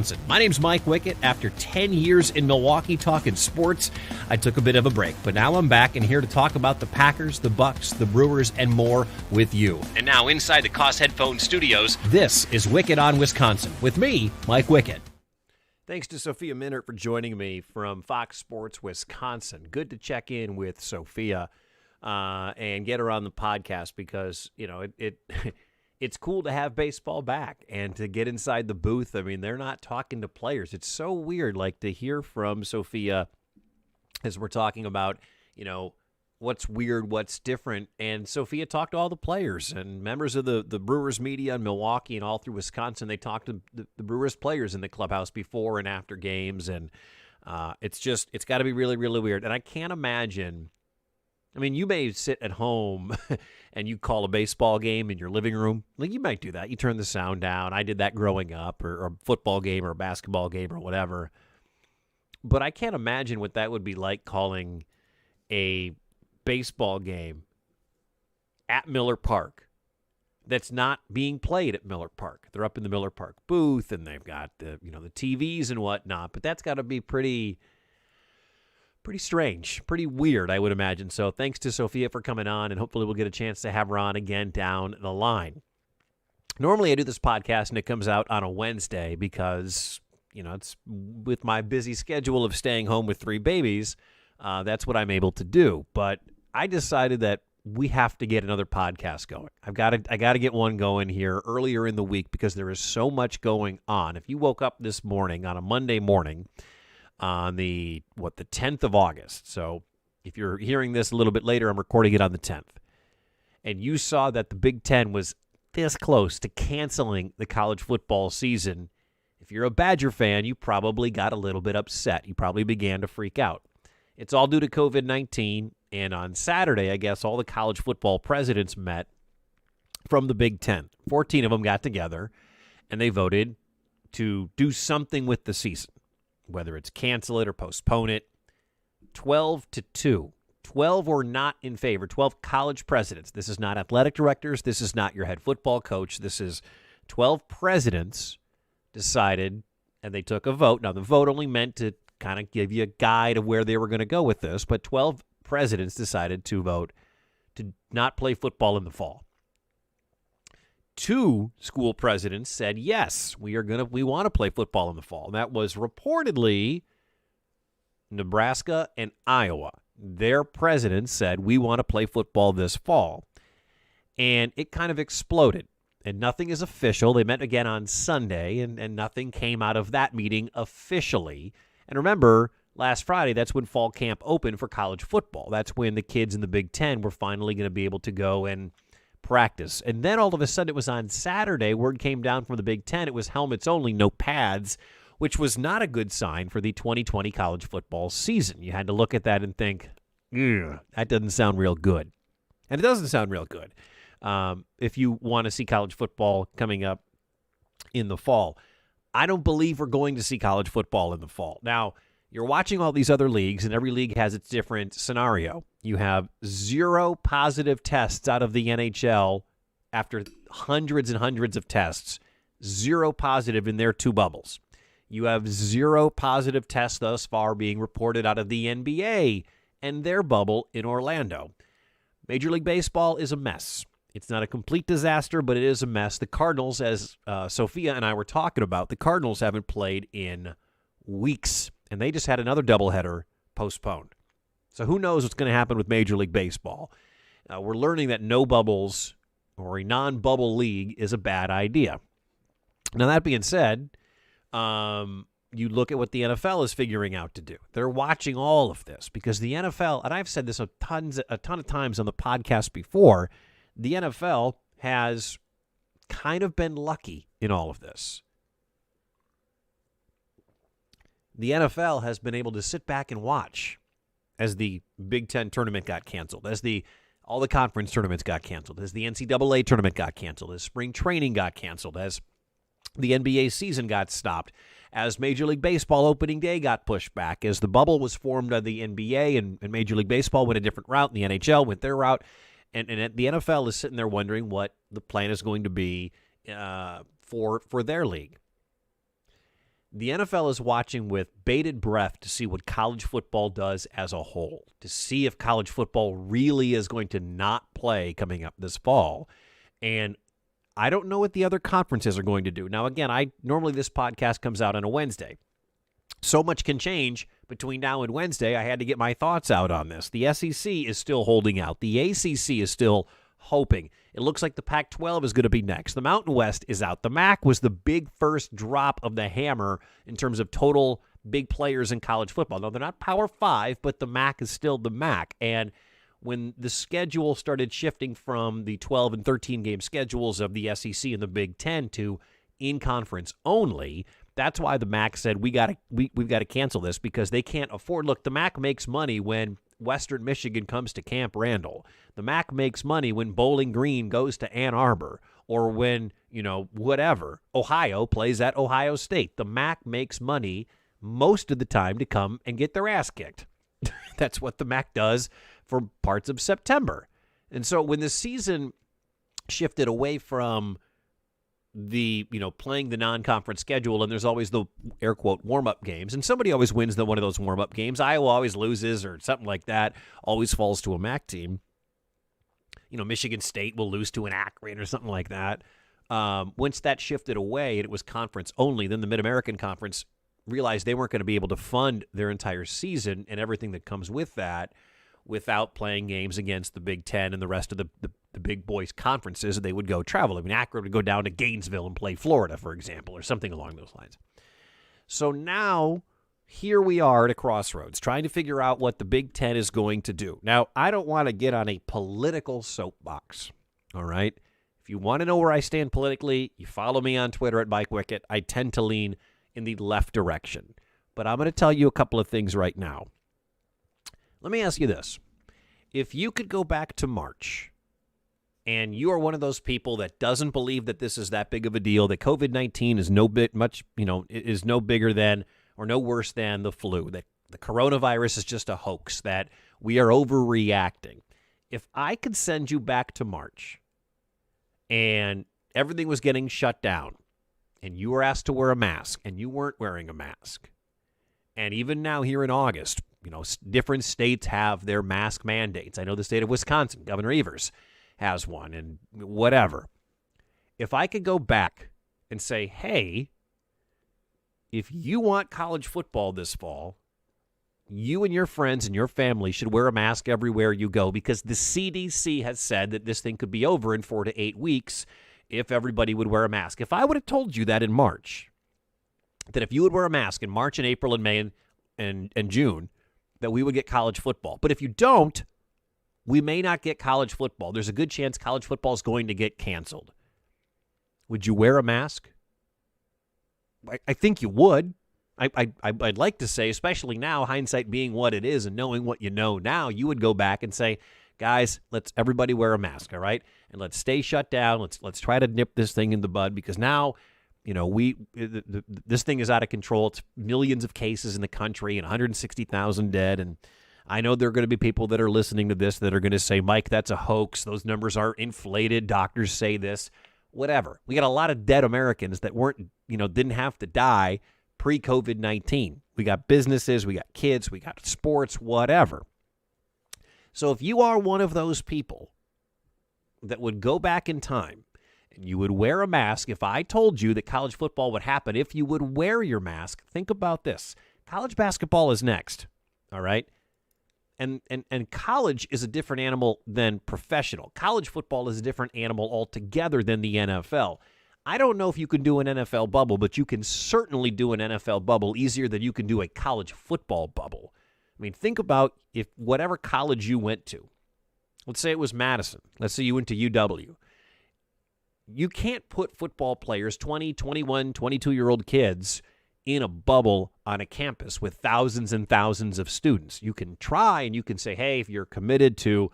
My name's Mike Wickett. After 10 years in Milwaukee talking sports, I took a bit of a break, but now I'm back and here to talk about the Packers, the Bucks, the Brewers, and more with you. And now inside the Koss Headphone Studios, this is Wickett on Wisconsin with me, Mike Wickett. Thanks to Sophia Minert for joining me from Fox Sports Wisconsin. Good to check in with Sophia and get her on the podcast because, you know, it's cool to have baseball back and to get inside the booth. I mean, they're not talking to players. It's so weird, like, to hear from Sophia as we're talking about, you know, what's weird, what's different. And Sophia talked to all the players and members of the Brewers media in Milwaukee and all through Wisconsin. They talked to the Brewers players in the clubhouse before and after games. And it's got to be really, really weird. And I can't imagine. I mean, you may sit at home and you call a baseball game in your living room. Like, you might do that. You turn the sound down. I did that growing up, or a football game or a basketball game or whatever. But I can't imagine what that would be like calling a baseball game at Miller Park that's not being played at Miller Park. They're up in the Miller Park booth and they've got the TVs and whatnot. But that's got to be pretty strange, pretty weird, I would imagine. So thanks to Sophia for coming on, and hopefully we'll get a chance to have her on again down the line. Normally I do this podcast and it comes out on a Wednesday because, you know, it's with my busy schedule of staying home with 3 babies, that's what I'm able to do. But I decided that we have to get another podcast going. I got to get one going here earlier in the week because there is so much going on. If you woke up this morning on a Monday morning on the 10th of August. So if you're hearing this a little bit later, I'm recording it on the 10th. And you saw that the Big Ten was this close to canceling the college football season. If you're a Badger fan, you probably got a little bit upset. You probably began to freak out. It's all due to COVID-19. And on Saturday, I guess, all the college football presidents met from the Big Ten. 14 of them got together, and they voted to do something with the season, whether it's cancel it or postpone it. 12-2. 12 were not in favor. 12 college presidents. This is not athletic directors. This is not your head football coach. This is 12 presidents decided, and they took a vote. Now, the vote only meant to kind of give you a guide of where they were going to go with this, but 12 presidents decided to vote to not play football in the fall. 2 school presidents said, yes, we want to play football in the fall. And that was reportedly Nebraska and Iowa. Their presidents said, we want to play football this fall. And it kind of exploded. And nothing is official. They met again on Sunday, and nothing came out of that meeting officially. And remember, last Friday, that's when fall camp opened for college football. That's when the kids in the Big Ten were finally going to be able to go and practice. And then all of a sudden it was on Saturday, word came down from the Big Ten, it was helmets only, no pads, which was not a good sign for the 2020 college football season. You had to look at that and think, that doesn't sound real good. And it doesn't sound real good if you want to see college football coming up in the fall. I don't believe we're going to see college football in the fall. Now, you're watching all these other leagues, and every league has its different scenario. You have 0 positive tests out of the NHL after hundreds and hundreds of tests. 0 positive in their 2 bubbles. You have 0 positive tests thus far being reported out of the NBA and their bubble in Orlando. Major League Baseball is a mess. It's not a complete disaster, but it is a mess. The Cardinals, as Sophia and I were talking about, the Cardinals haven't played in weeks. And they just had another doubleheader postponed. So who knows what's going to happen with Major League Baseball. We're learning that no bubbles or a non-bubble league is a bad idea. Now, that being said, you look at what the NFL is figuring out to do. They're watching all of this because the NFL, and I've said this a ton of times on the podcast before, the NFL has kind of been lucky in all of this. The NFL has been able to sit back and watch as the Big Ten tournament got canceled, as all the conference tournaments got canceled, as the NCAA tournament got canceled, as spring training got canceled, as the NBA season got stopped, as Major League Baseball opening day got pushed back, as the bubble was formed on the NBA and Major League Baseball went a different route, and the NHL went their route, and the NFL is sitting there wondering what the plan is going to be for their league. The NFL is watching with bated breath to see what college football does as a whole, to see if college football really is going to not play coming up this fall. And I don't know what the other conferences are going to do. Now, again, normally this podcast comes out on a Wednesday. So much can change between now and Wednesday. I had to get my thoughts out on this. The SEC is still holding out. The ACC is still hoping. It looks like the Pac-12 is going to be next. The Mountain West is out. The MAC was the big first drop of the hammer in terms of total big players in college football. No, they're not Power 5, but the MAC is still the MAC. And when the schedule started shifting from the 12 and 13 game schedules of the SEC and the Big Ten to in-conference only, that's why the MAC said we've got to cancel this because they can't afford. Look, the MAC makes money when Western Michigan comes to Camp Randall. The MAC makes money when Bowling Green goes to Ann Arbor or when, whatever, Ohio plays at Ohio State. The MAC makes money most of the time to come and get their ass kicked. That's what the MAC does for parts of September. And so when the season shifted away from the, playing the non-conference schedule, and there's always the air quote warm-up games, and somebody always wins one of those warm-up games. Iowa always loses or something like that, always falls to a MAC team. Michigan State will lose to an Akron or something like that. Once that shifted away and it was conference only, then the Mid-American Conference realized they weren't going to be able to fund their entire season and everything that comes with that without playing games against the Big Ten and the rest of the big boys conferences. They would go travel. I mean, Akron would go down to Gainesville and play Florida, for example, or something along those lines. So now, here we are at a crossroads, trying to figure out what the Big Ten is going to do. Now, I don't want to get on a political soapbox, all right? If you want to know where I stand politically, you follow me on Twitter at Mike Wickett. I tend to lean in the left direction. But I'm going to tell you a couple of things right now. Let me ask you this. If you could go back to March, and you are one of those people that doesn't believe that this is that big of a deal, that COVID-19 is is no bigger than or no worse than the flu, that the coronavirus is just a hoax, that we are overreacting. If I could send you back to March and everything was getting shut down and you were asked to wear a mask and you weren't wearing a mask, and even now here in August, different states have their mask mandates. I know the state of Wisconsin, Governor Evers has one, and whatever. If I could go back and say, hey, if you want college football this fall, you and your friends and your family should wear a mask everywhere you go because the CDC has said that this thing could be over in 4 to 8 weeks if everybody would wear a mask. If I would have told you that in March, that if you would wear a mask in March and April and May and June, that we would get college football. But if you don't, we may not get college football. There's a good chance college football is going to get canceled. Would you wear a mask? I think you would. I'd like to say, especially now, hindsight being what it is and knowing what you know now, you would go back and say, guys, let's everybody wear a mask, all right? And let's stay shut down. Let's try to nip this thing in the bud because now, this thing is out of control. It's millions of cases in the country and 160,000 dead. And I know there are going to be people that are listening to this that are going to say, Mike, that's a hoax. Those numbers are inflated. Doctors say this. Whatever. We got a lot of dead Americans that didn't have to die pre-COVID-19. We got businesses, we got kids, we got sports, whatever. So if you are one of those people that would go back in time and you would wear a mask, if I told you that college football would happen, if you would wear your mask, think about this. College basketball is next, all right? And college is a different animal than professional. College football is a different animal altogether than the NFL. I don't know if you can do an NFL bubble, but you can certainly do an NFL bubble easier than you can do a college football bubble. I mean, think about if whatever college you went to, let's say it was Madison. Let's say you went to UW. You can't put football players, 20, 21, 22-year-old kids, in a bubble on a campus with thousands and thousands of students. You can try and you can say, hey, if you're committed to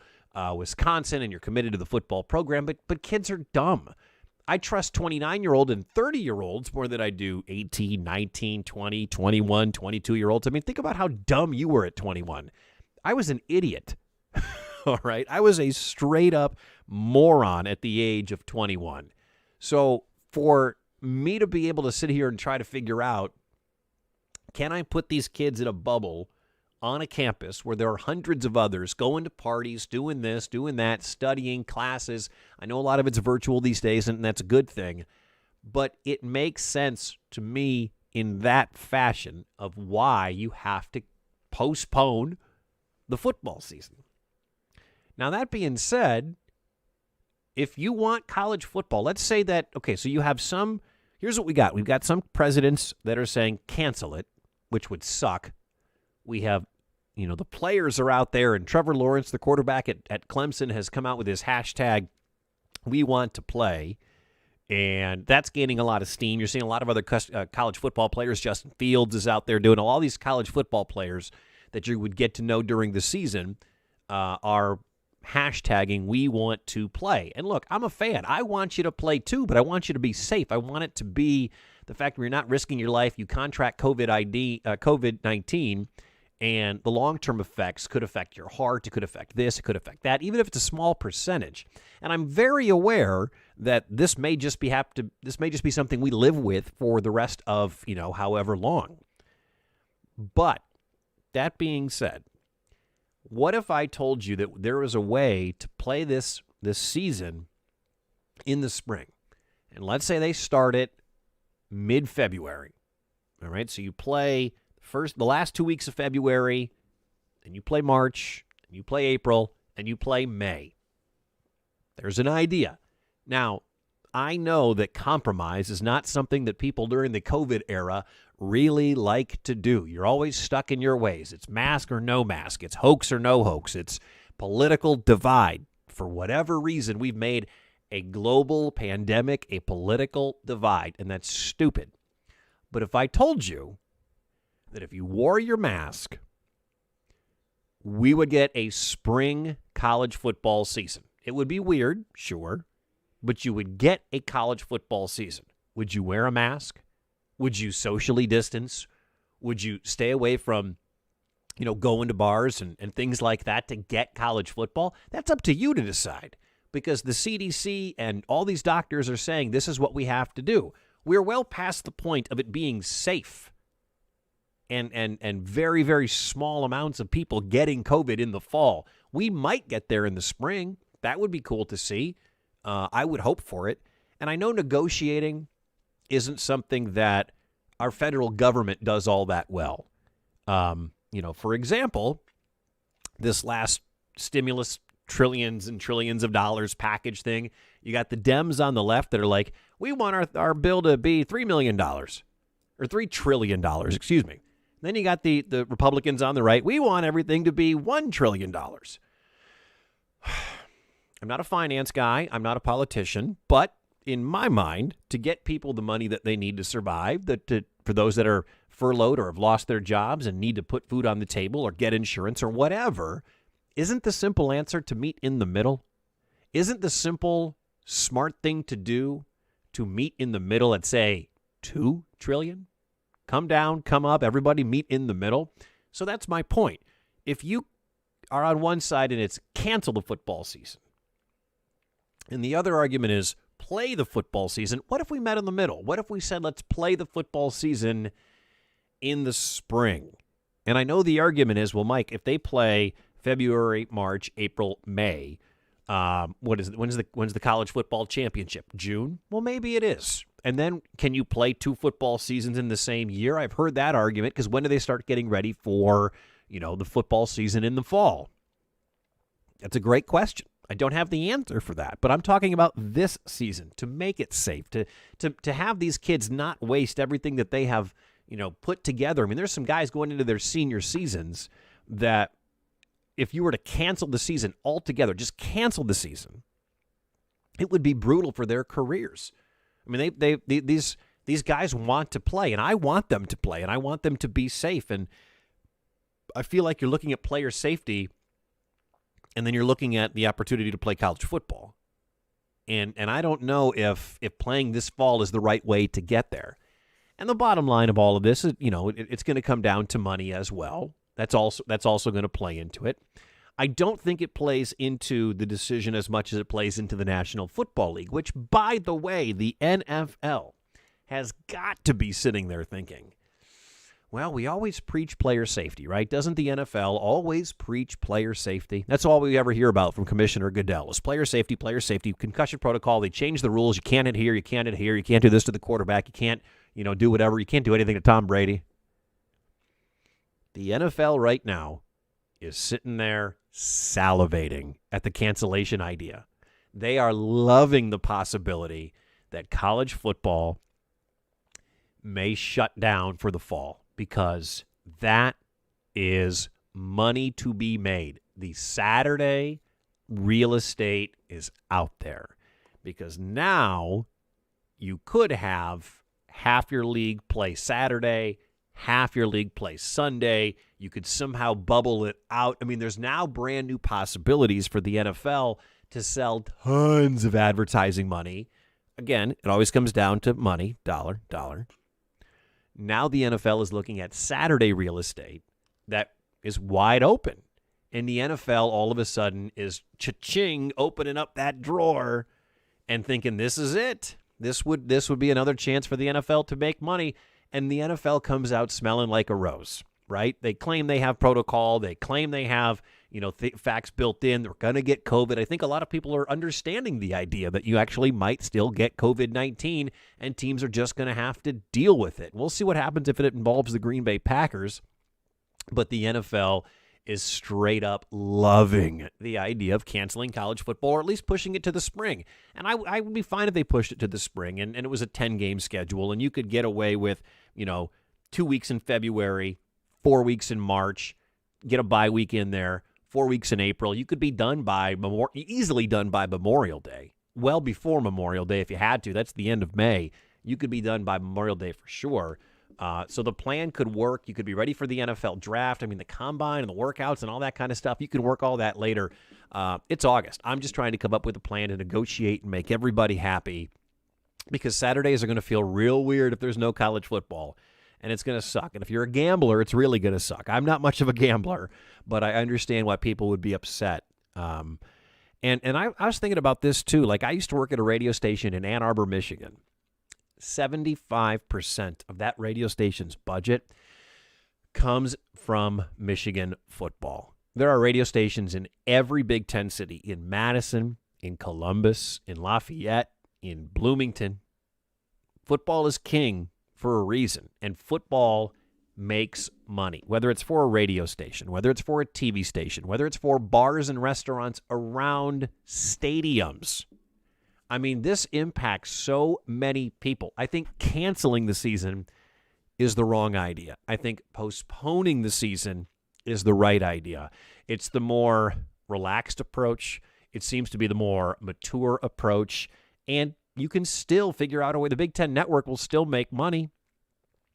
Wisconsin and you're committed to the football program, but kids are dumb. I trust 29-year-old and 30-year-olds more than I do 18, 19, 20, 21, 22-year-olds. I mean, think about how dumb you were at 21. I was an idiot. All right? I was a straight-up moron at the age of 21. So for me to be able to sit here and try to figure out Can I put these kids in a bubble on a campus where there are hundreds of others going to parties, doing this, doing that, studying classes? I know a lot of it's virtual these days, and that's a good thing. But it makes sense to me in that fashion of why you have to postpone the football season. Now, that being said, if you want college football, let's say that, okay, so you have some, here's what we got. We've got some presidents that are saying cancel it, which would suck. We have, the players are out there, and Trevor Lawrence, the quarterback at Clemson, has come out with his hashtag, we want to play, and that's gaining a lot of steam. You're seeing a lot of other college football players. Justin Fields is out there doing all these college football players that you would get to know during the season are hashtagging we want to play. And look, I'm a fan. I want you to play too, but I want you to be safe. I want it to be the fact that you're not risking your life. You contract COVID-19, and the long-term effects could affect your heart. It could affect this. It could affect that, even if it's a small percentage. And I'm very aware that this may just be something we live with for the rest of, however long. But that being said, what if I told you that there was a way to play this season in the spring? And let's say they start it mid-February. All right, so you play the last 2 weeks of February, and you play March, and you play April, and you play May. There's an idea. Now, I know that compromise is not something that people during the COVID era really like to do. You're always stuck in your ways. It's mask or no mask. It's hoax or no hoax. It's political divide. For whatever reason, we've made a global pandemic a political divide, and that's stupid. But if I told you that if you wore your mask, we would get a spring college football season. It would be weird, sure, but you would get a college football season. Would you wear a mask? Would you socially distance? Would you stay away from, going to bars and things like that to get college football? That's up to you to decide, because the CDC and all these doctors are saying this is what we have to do. We're well past the point of it being safe and very, very small amounts of people getting COVID in the fall. We might get there in the spring. That would be cool to see. I would hope for it. And I know negotiating isn't something that our federal government does all that well. For example, this last stimulus trillions and trillions of dollars package thing, you got the Dems on the left that are like, we want our bill to be $3 million or $3 trillion, excuse me. Then you got the Republicans on the right. We want everything to be $1 trillion. I'm not a finance guy. I'm not a politician. But in my mind, to get people the money that they need to survive, for those that are furloughed or have lost their jobs and need to put food on the table or get insurance or whatever, isn't the simple answer to meet in the middle? Isn't the simple, smart thing to do to meet in the middle at, say, $2 trillion? Come down, come up, everybody meet in the middle. So that's my point. If you are on one side and it's cancel the football season, and the other argument is play the football season, what if we met in the middle? What if we said let's play the football season in the spring? And I know the argument is, well, Mike, if they play February, March, April, May, when's the college football championship? June? Well, maybe it is. And then can you play 2 football seasons in the same year? I've heard that argument, because when do they start getting ready for, the football season in the fall? That's a great question. I don't have the answer for that, but I'm talking about this season to make it safe, to have these kids not waste everything that they have, put together. I mean, there's some guys going into their senior seasons that if you were to cancel the season altogether, just cancel the season, it would be brutal for their careers. I mean, these guys want to play, and I want them to play, and I want them to be safe. And I feel like you're looking at player safety, and then you're looking at the opportunity to play college football. And I don't know if playing this fall is the right way to get there. And the bottom line of all of this is, it's going to come down to money as well. That's also going to play into it. I don't think it plays into the decision as much as it plays into the National Football League, which, by the way, the NFL has got to be sitting there thinking, Well, we always preach player safety, right? Doesn't the NFL always preach player safety? That's all we ever hear about from Commissioner Goodell is player safety, concussion protocol. They change the rules. You can't adhere. You can't do this to the quarterback. You can't, do whatever. You can't do anything to Tom Brady. The NFL right now is sitting there salivating at the cancellation idea. They are loving the possibility that college football may shut down for the fall because that is money to be made. The Saturday real estate is out there because now you could have half your league play Saturday, half your league play Sunday. You could somehow bubble it out. I mean, there's now brand new possibilities for the NFL to sell tons of advertising money. Again, it always comes down to money, dollar. Now the NFL is looking at Saturday real estate that is wide open. And the NFL all of a sudden is cha-ching, opening up that drawer and thinking this is it. This would be another chance for the NFL to make money. And the NFL comes out smelling like a rose, right? They claim they have protocol. They claim they have, facts built in. They're going to get COVID. I think a lot of people are understanding the idea that you actually might still get COVID-19 and teams are just going to have to deal with it. We'll see what happens if it involves the Green Bay Packers. But the NFL is straight up loving the idea of canceling college football or at least pushing it to the spring. And I would be fine if they pushed it to the spring and it was a 10-game schedule and you could get away with, 2 weeks in February, 4 weeks in March, get a bye week in there, 4 weeks in April. You could be done easily done by Memorial Day, well before Memorial Day if you had to. That's the end of May. You could be done by Memorial Day for sure. So the plan could work. You could be ready for the NFL draft. I mean, the combine and the workouts and all that kind of stuff. You can work all that later. It's August. I'm just trying to come up with a plan to negotiate and make everybody happy because Saturdays are going to feel real weird if there's no college football, and it's going to suck. And if you're a gambler, it's really going to suck. I'm not much of a gambler, but I understand why people would be upset. And I was thinking about this too. Like I used to work at a radio station in Ann Arbor, Michigan. 75% of that radio station's budget comes from Michigan football. There are radio stations in every Big Ten city, in Madison, in Columbus, in Lafayette, in Bloomington. Football is king for a reason, and football makes money, whether it's for a radio station, whether it's for a TV station, whether it's for bars and restaurants around stadiums. I mean, this impacts so many people. I think canceling the season is the wrong idea. I think postponing the season is the right idea. It's the more relaxed approach. It seems to be the more mature approach. And you can still figure out a way. The Big Ten Network will still make money.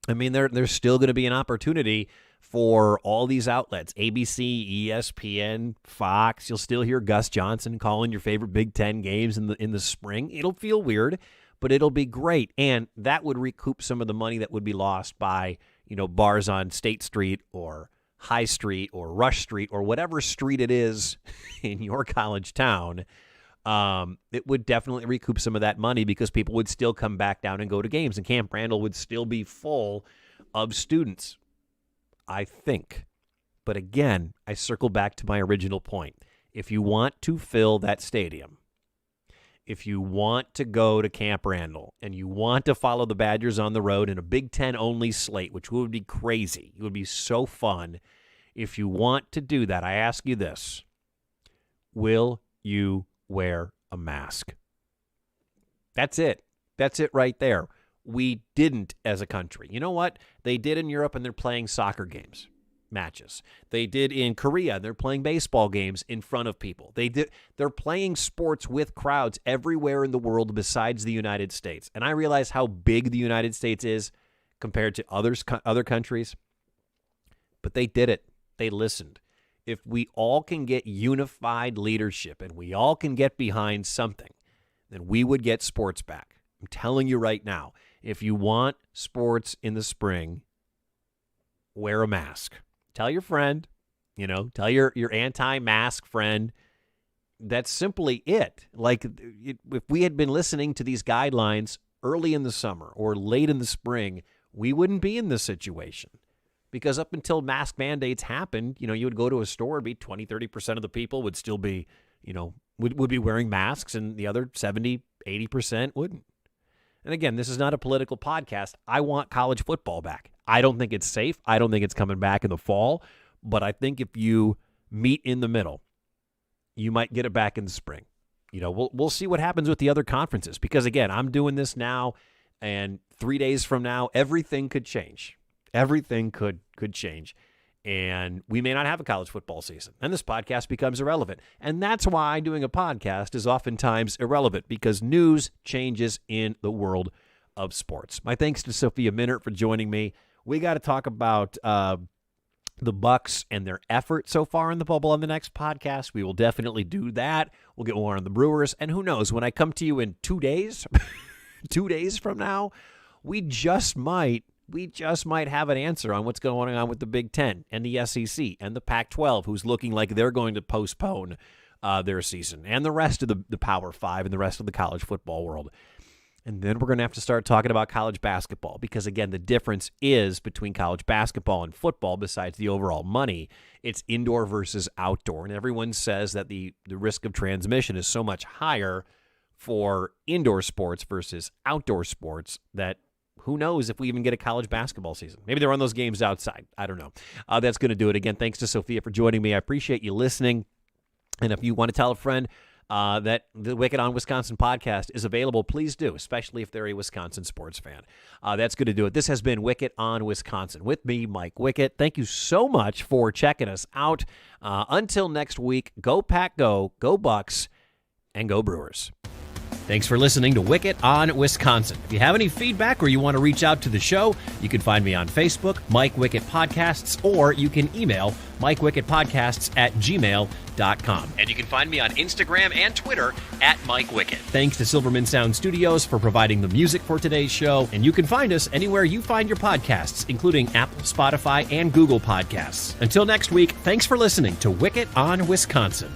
I mean, there's still going to be an opportunity for all these outlets, ABC, ESPN, Fox. You'll still hear Gus Johnson calling your favorite Big Ten games in the spring. It'll feel weird, but it'll be great. And that would recoup some of the money that would be lost by, bars on State Street or High Street or Rush Street or whatever street it is in your college town. It would definitely recoup some of that money because people would still come back down and go to games, and Camp Randall would still be full of students, I think. But again, I circle back to my original point. If you want to fill that stadium, if you want to go to Camp Randall and you want to follow the Badgers on the road in a Big Ten only slate, which would be crazy, it would be so fun. If you want to do that, I ask you this: will you wear a mask? That's it. That's it right there. We didn't as a country. You know what? They did in Europe, and they're playing soccer games, matches. They did in Korea. They're playing baseball games in front of people. They're playing sports with crowds everywhere in the world besides the United States. And I realize how big the United States is compared to other countries. But they did it. They listened. If we all can get unified leadership and we all can get behind something, then we would get sports back. I'm telling you right now, if you want sports in the spring, wear a mask. Tell your friend, tell your anti-mask friend. That's simply it. Like, if we had been listening to these guidelines early in the summer or late in the spring, we wouldn't be in this situation. Because up until mask mandates happened, you would go to a store, and be 20, 30% of the people would still be, would be wearing masks, and the other 70, 80% wouldn't. And again, this is not a political podcast. I want college football back. I don't think it's safe. I don't think it's coming back in the fall. But I think if you meet in the middle, you might get it back in the spring. We'll see what happens with the other conferences. Because again, I'm doing this now, and 3 days from now, everything could change. Everything could change. And we may not have a college football season. And this podcast becomes irrelevant. And that's why doing a podcast is oftentimes irrelevant, because news changes in the world of sports. My thanks to Sophia Minert for joining me. We got to talk about the Bucks and their effort so far in the bubble on the next podcast. We will definitely do that. We'll get more on the Brewers. And who knows, when I come to you in 2 days, 2 days from now, we just might have an answer on what's going on with the Big Ten and the SEC and the Pac-12, who's looking like they're going to postpone their season, and the rest of the Power Five and the rest of the college football world. And then we're going to have to start talking about college basketball, because, again, the difference is between college basketball and football, besides the overall money, it's indoor versus outdoor. And everyone says that the risk of transmission is so much higher for indoor sports versus outdoor sports that who knows if we even get a college basketball season. Maybe they run those games outside. I don't know. That's going to do it. Again, thanks to Sophia for joining me. I appreciate you listening. And if you want to tell a friend that the Wickett on Wisconsin podcast is available, please do, especially if they're a Wisconsin sports fan. That's going to do it. This has been Wickett on Wisconsin with me, Mike Wickett. Thank you so much for checking us out. Until next week, go Pack, go Bucks, and go Brewers. Thanks for listening to Wickett on Wisconsin. If you have any feedback or you want to reach out to the show, you can find me on Facebook, Mike Wickett Podcasts, or you can email MikeWickettPodcasts@gmail.com. And you can find me on Instagram and Twitter @Mike Wickett. Thanks to Silverman Sound Studios for providing the music for today's show. And you can find us anywhere you find your podcasts, including Apple, Spotify, and Google Podcasts. Until next week, thanks for listening to Wickett on Wisconsin.